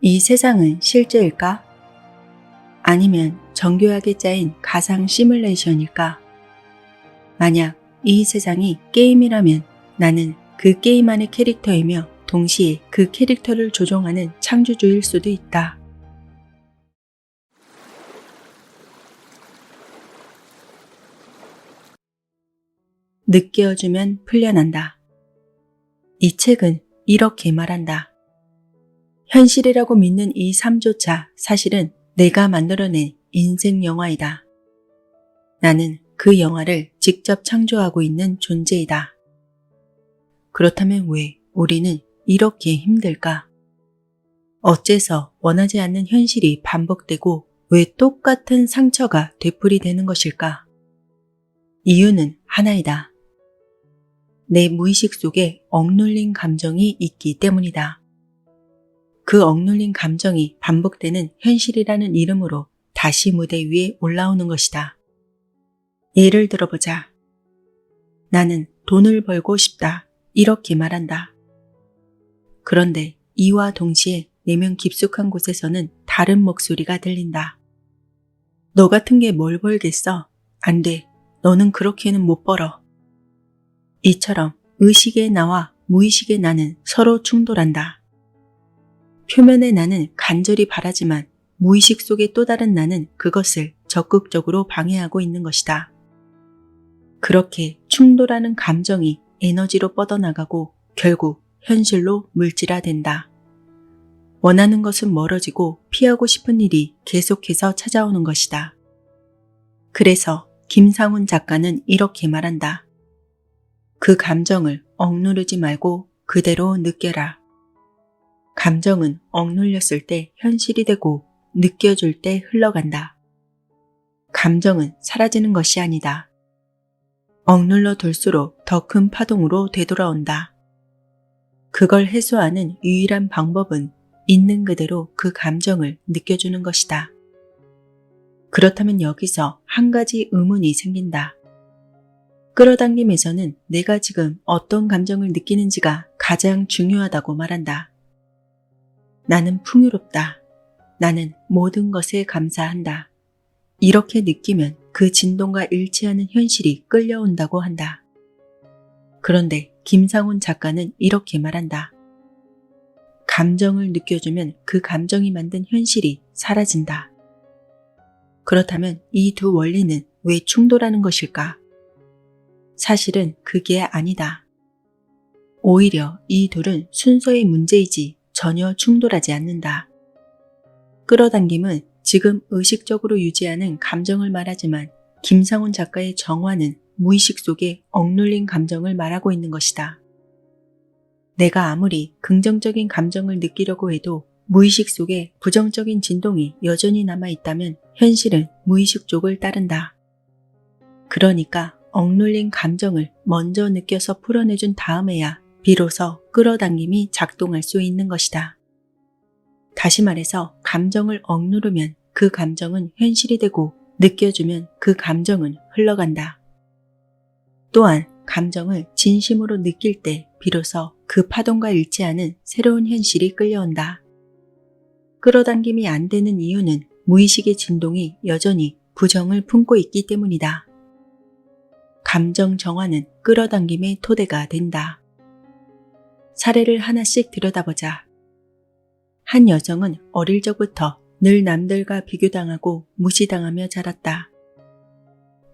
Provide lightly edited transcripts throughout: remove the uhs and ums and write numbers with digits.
이 세상은 실제일까? 아니면 정교하게 짜인 가상 시뮬레이션일까? 만약 이 세상이 게임이라면 나는 그 게임 안의 캐릭터이며 동시에 그 캐릭터를 조종하는 창조주일 수도 있다. 느껴주면 풀려난다. 이 책은 이렇게 말한다. 현실이라고 믿는 이 삶조차 사실은 내가 만들어낸 인생 영화이다. 나는 그 영화를 직접 창조하고 있는 존재이다. 그렇다면 왜 우리는 이렇게 힘들까? 어째서 원하지 않는 현실이 반복되고 왜 똑같은 상처가 되풀이되는 것일까? 이유는 하나이다. 내 무의식 속에 억눌린 감정이 있기 때문이다. 그 억눌린 감정이 반복되는 현실이라는 이름으로 다시 무대 위에 올라오는 것이다. 예를 들어보자. 나는 돈을 벌고 싶다. 이렇게 말한다. 그런데 이와 동시에 내면 깊숙한 곳에서는 다른 목소리가 들린다. 너 같은 게 뭘 벌겠어? 안 돼. 너는 그렇게는 못 벌어. 이처럼 의식의 나와 무의식의 나는 서로 충돌한다. 표면의 나는 간절히 바라지만 무의식 속의 또 다른 나는 그것을 적극적으로 방해하고 있는 것이다. 그렇게 충돌하는 감정이 에너지로 뻗어나가고 결국 현실로 물질화된다. 원하는 것은 멀어지고 피하고 싶은 일이 계속해서 찾아오는 것이다. 그래서 김상훈 작가는 이렇게 말한다. 그 감정을 억누르지 말고 그대로 느껴라. 감정은 억눌렸을 때 현실이 되고 느껴줄 때 흘러간다. 감정은 사라지는 것이 아니다. 억눌러 둘수록 더 큰 파동으로 되돌아온다. 그걸 해소하는 유일한 방법은 있는 그대로 그 감정을 느껴주는 것이다. 그렇다면 여기서 한 가지 의문이 생긴다. 끌어당김에서는 내가 지금 어떤 감정을 느끼는지가 가장 중요하다고 말한다. 나는 풍요롭다. 나는 모든 것에 감사한다. 이렇게 느끼면 그 진동과 일치하는 현실이 끌려온다고 한다. 그런데 김상훈 작가는 이렇게 말한다. 감정을 느껴주면 그 감정이 만든 현실이 사라진다. 그렇다면 이 두 원리는 왜 충돌하는 것일까? 사실은 그게 아니다. 오히려 이 둘은 순서의 문제이지 전혀 충돌하지 않는다. 끌어당김은 지금 의식적으로 유지하는 감정을 말하지만 김상훈 작가의 정화는 무의식 속에 억눌린 감정을 말하고 있는 것이다. 내가 아무리 긍정적인 감정을 느끼려고 해도 무의식 속에 부정적인 진동이 여전히 남아있다면 현실은 무의식 쪽을 따른다. 그러니까 억눌린 감정을 먼저 느껴서 풀어내준 다음에야 비로소 끌어당김이 작동할 수 있는 것이다. 다시 말해서 감정을 억누르면 그 감정은 현실이 되고 느껴주면 그 감정은 흘러간다. 또한 감정을 진심으로 느낄 때 비로소 그 파동과 일치하는 새로운 현실이 끌려온다. 끌어당김이 안 되는 이유는 무의식의 진동이 여전히 부정을 품고 있기 때문이다. 감정 정화는 끌어당김의 토대가 된다. 사례를 하나씩 들여다보자. 한 여성은 어릴 적부터 늘 남들과 비교당하고 무시당하며 자랐다.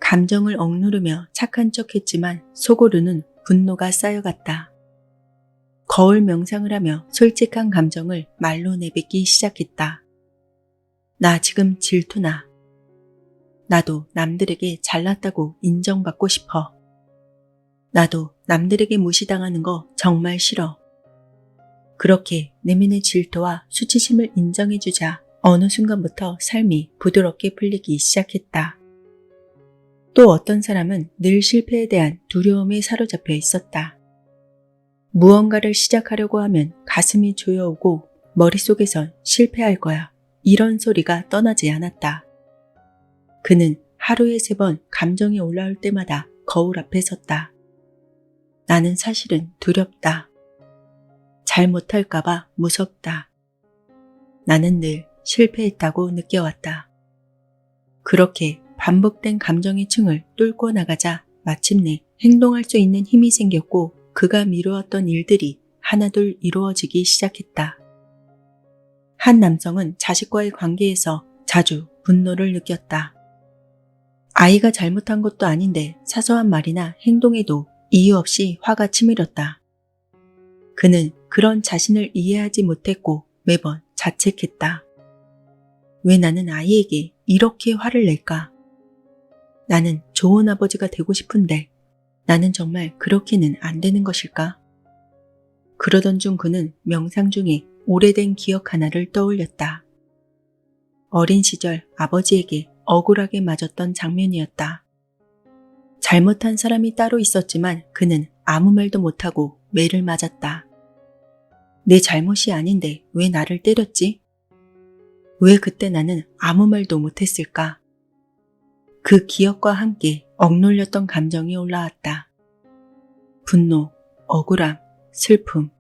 감정을 억누르며 착한 척했지만 속으로는 분노가 쌓여갔다. 거울 명상을 하며 솔직한 감정을 말로 내뱉기 시작했다. 나 지금 질투나. 나도 남들에게 잘났다고 인정받고 싶어. 나도 남들에게 무시당하는 거 정말 싫어. 그렇게 내면의 질투와 수치심을 인정해주자 어느 순간부터 삶이 부드럽게 풀리기 시작했다. 또 어떤 사람은 늘 실패에 대한 두려움에 사로잡혀 있었다. 무언가를 시작하려고 하면 가슴이 조여오고 머릿속에선 실패할 거야. 이런 소리가 떠나지 않았다. 그는 하루에 3번 감정이 올라올 때마다 거울 앞에 섰다. 나는 사실은 두렵다. 잘 못할까봐 무섭다. 나는 늘 실패했다고 느껴왔다. 그렇게 반복된 감정의 층을 뚫고 나가자 마침내 행동할 수 있는 힘이 생겼고 그가 미루었던 일들이 하나둘 이루어지기 시작했다. 한 남성은 자식과의 관계에서 자주 분노를 느꼈다. 아이가 잘못한 것도 아닌데 사소한 말이나 행동에도 이유 없이 화가 치밀었다. 그는 그런 자신을 이해하지 못했고 매번 자책했다. 왜 나는 아이에게 이렇게 화를 낼까? 나는 좋은 아버지가 되고 싶은데 나는 정말 그렇게는 안 되는 것일까? 그러던 중 그는 명상 중에 오래된 기억 하나를 떠올렸다. 어린 시절 아버지에게 억울하게 맞았던 장면이었다. 잘못한 사람이 따로 있었지만 그는 아무 말도 못하고 매를 맞았다. 내 잘못이 아닌데 왜 나를 때렸지? 왜 그때 나는 아무 말도 못했을까? 그 기억과 함께 억눌렸던 감정이 올라왔다. 분노, 억울함, 슬픔.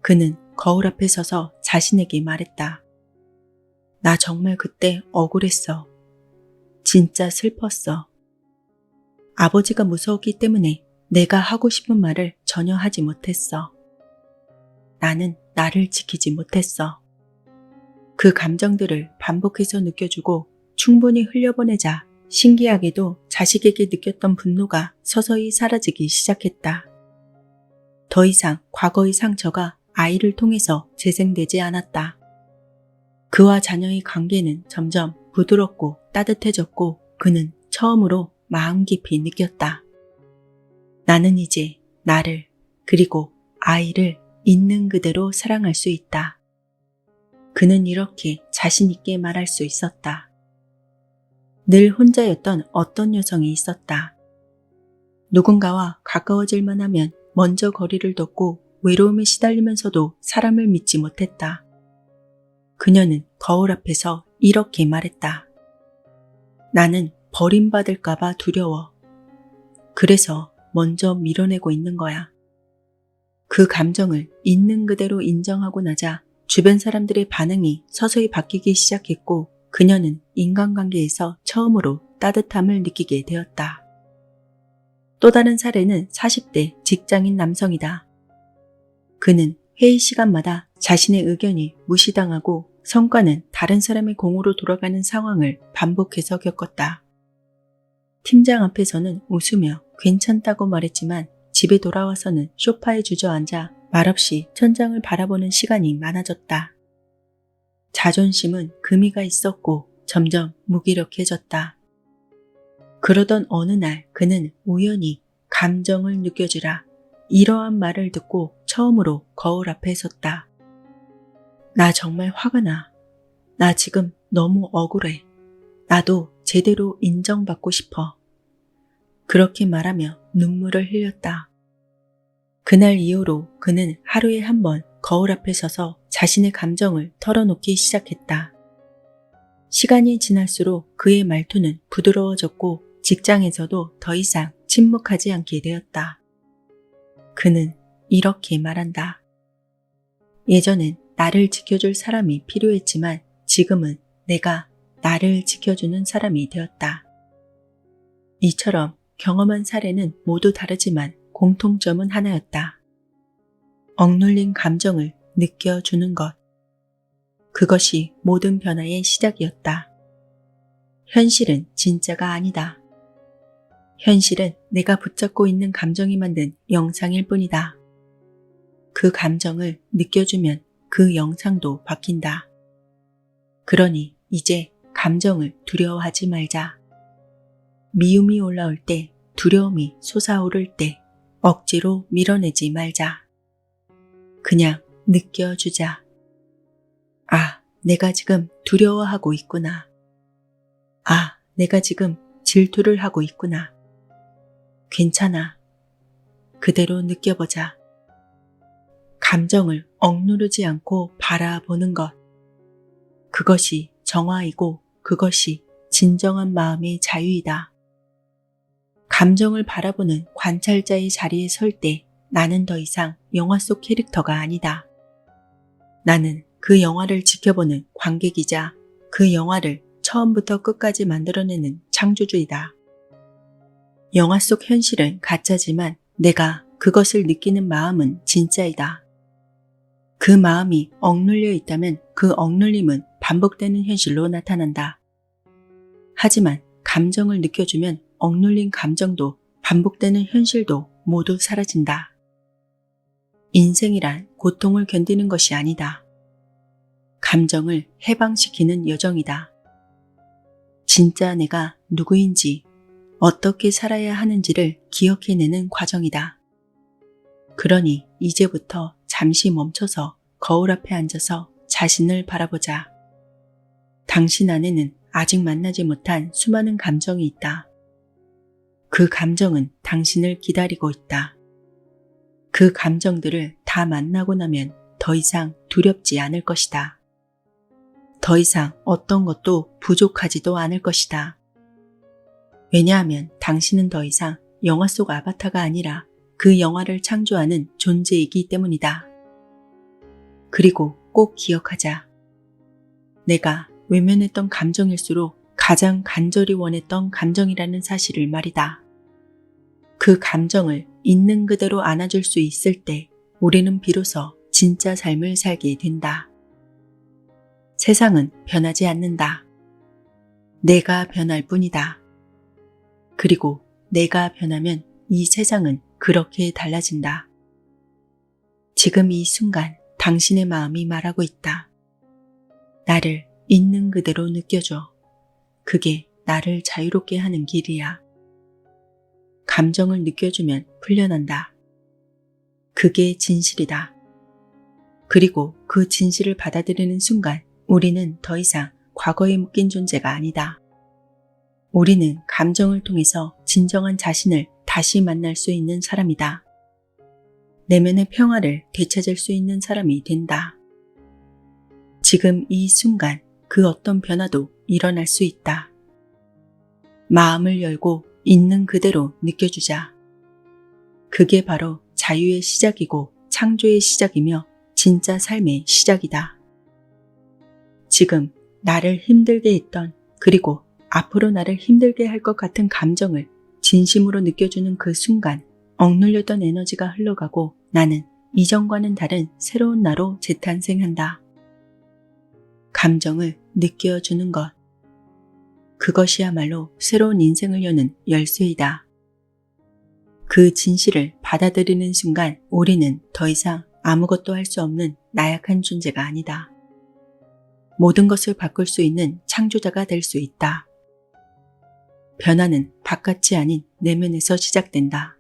그는 거울 앞에 서서 자신에게 말했다. 나 정말 그때 억울했어. 진짜 슬펐어. 아버지가 무서웠기 때문에 내가 하고 싶은 말을 전혀 하지 못했어. 나는 나를 지키지 못했어. 그 감정들을 반복해서 느껴주고 충분히 흘려보내자 신기하게도 자식에게 느꼈던 분노가 서서히 사라지기 시작했다. 더 이상 과거의 상처가 아이를 통해서 재생되지 않았다. 그와 자녀의 관계는 점점 부드럽고 따뜻해졌고 그는 처음으로 마음 깊이 느꼈다. 나는 이제 나를 그리고 아이를 있는 그대로 사랑할 수 있다. 그는 이렇게 자신 있게 말할 수 있었다. 늘 혼자였던 어떤 여성이 있었다. 누군가와 가까워질만 하면 먼저 거리를 뒀고 외로움에 시달리면서도 사람을 믿지 못했다. 그녀는 거울 앞에서 이렇게 말했다. 나는 버림받을까봐 두려워. 그래서 먼저 밀어내고 있는 거야. 그 감정을 있는 그대로 인정하고 나자 주변 사람들의 반응이 서서히 바뀌기 시작했고 그녀는 인간관계에서 처음으로 따뜻함을 느끼게 되었다. 또 다른 사례는 40대 직장인 남성이다. 그는 회의 시간마다 자신의 의견이 무시당하고 성과는 다른 사람의 공으로 돌아가는 상황을 반복해서 겪었다. 팀장 앞에서는 웃으며 괜찮다고 말했지만 집에 돌아와서는 소파에 주저앉아 말없이 천장을 바라보는 시간이 많아졌다. 자존심은 금이가 있었고 점점 무기력해졌다. 그러던 어느 날 그는 우연히 감정을 느껴주라 이러한 말을 듣고 처음으로 거울 앞에 섰다. 나 정말 화가 나. 나 지금 너무 억울해. 나도 제대로 인정받고 싶어. 그렇게 말하며 눈물을 흘렸다. 그날 이후로 그는 하루에 한 번 거울 앞에 서서 자신의 감정을 털어놓기 시작했다. 시간이 지날수록 그의 말투는 부드러워졌고 직장에서도 더 이상 침묵하지 않게 되었다. 그는 이렇게 말한다. 예전엔 나를 지켜줄 사람이 필요했지만 지금은 내가 나를 지켜주는 사람이 되었다. 이처럼 경험한 사례는 모두 다르지만 공통점은 하나였다. 억눌린 감정을 느껴주는 것. 그것이 모든 변화의 시작이었다. 현실은 진짜가 아니다. 현실은 내가 붙잡고 있는 감정이 만든 영상일 뿐이다. 그 감정을 느껴주면 그 영상도 바뀐다. 그러니 이제 감정을 두려워하지 말자. 미움이 올라올 때, 두려움이 솟아오를 때 억지로 밀어내지 말자. 그냥 느껴주자. 아, 내가 지금 두려워하고 있구나. 아, 내가 지금 질투를 하고 있구나. 괜찮아. 그대로 느껴보자. 감정을 억누르지 않고 바라보는 것. 그것이 정화이고 그것이 진정한 마음의 자유이다. 감정을 바라보는 관찰자의 자리에 설 때 나는 더 이상 영화 속 캐릭터가 아니다. 나는 그 영화를 지켜보는 관객이자 그 영화를 처음부터 끝까지 만들어내는 창조주이다. 영화 속 현실은 가짜지만 내가 그것을 느끼는 마음은 진짜이다. 그 마음이 억눌려 있다면 그 억눌림은 반복되는 현실로 나타난다. 하지만 감정을 느껴주면 억눌린 감정도 반복되는 현실도 모두 사라진다. 인생이란 고통을 견디는 것이 아니다. 감정을 해방시키는 여정이다. 진짜 내가 누구인지, 어떻게 살아야 하는지를 기억해내는 과정이다. 그러니 이제부터 잠시 멈춰서 거울 앞에 앉아서 자신을 바라보자. 당신 안에는 아직 만나지 못한 수많은 감정이 있다. 그 감정은 당신을 기다리고 있다. 그 감정들을 다 만나고 나면 더 이상 두렵지 않을 것이다. 더 이상 어떤 것도 부족하지도 않을 것이다. 왜냐하면 당신은 더 이상 영화 속 아바타가 아니라 그 영화를 창조하는 존재이기 때문이다. 그리고 꼭 기억하자. 내가 외면했던 감정일수록 가장 간절히 원했던 감정이라는 사실을 말이다. 그 감정을 있는 그대로 안아줄 수 있을 때 우리는 비로소 진짜 삶을 살게 된다. 세상은 변하지 않는다. 내가 변할 뿐이다. 그리고 내가 변하면 이 세상은 그렇게 달라진다. 지금 이 순간 당신의 마음이 말하고 있다. 나를 있는 그대로 느껴줘. 그게 나를 자유롭게 하는 길이야. 감정을 느껴주면 풀려난다. 그게 진실이다. 그리고 그 진실을 받아들이는 순간 우리는 더 이상 과거에 묶인 존재가 아니다. 우리는 감정을 통해서 진정한 자신을 다시 만날 수 있는 사람이다. 내면의 평화를 되찾을 수 있는 사람이 된다. 지금 이 순간 그 어떤 변화도 일어날 수 있다. 마음을 열고 있는 그대로 느껴주자. 그게 바로 자유의 시작이고 창조의 시작이며 진짜 삶의 시작이다. 지금 나를 힘들게 했던 그리고 앞으로 나를 힘들게 할 것 같은 감정을 진심으로 느껴주는 그 순간 억눌렸던 에너지가 흘러가고 나는 이전과는 다른 새로운 나로 재탄생한다. 감정을 느껴주는 것. 그것이야말로 새로운 인생을 여는 열쇠이다. 그 진실을 받아들이는 순간 우리는 더 이상 아무것도 할 수 없는 나약한 존재가 아니다. 모든 것을 바꿀 수 있는 창조자가 될 수 있다. 변화는 바깥이 아닌 내면에서 시작된다.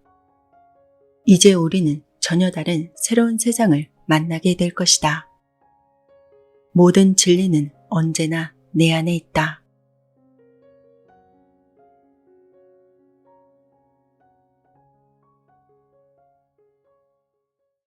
이제 우리는 전혀 다른 새로운 세상을 만나게 될 것이다. 모든 진리는 언제나 내 안에 있다.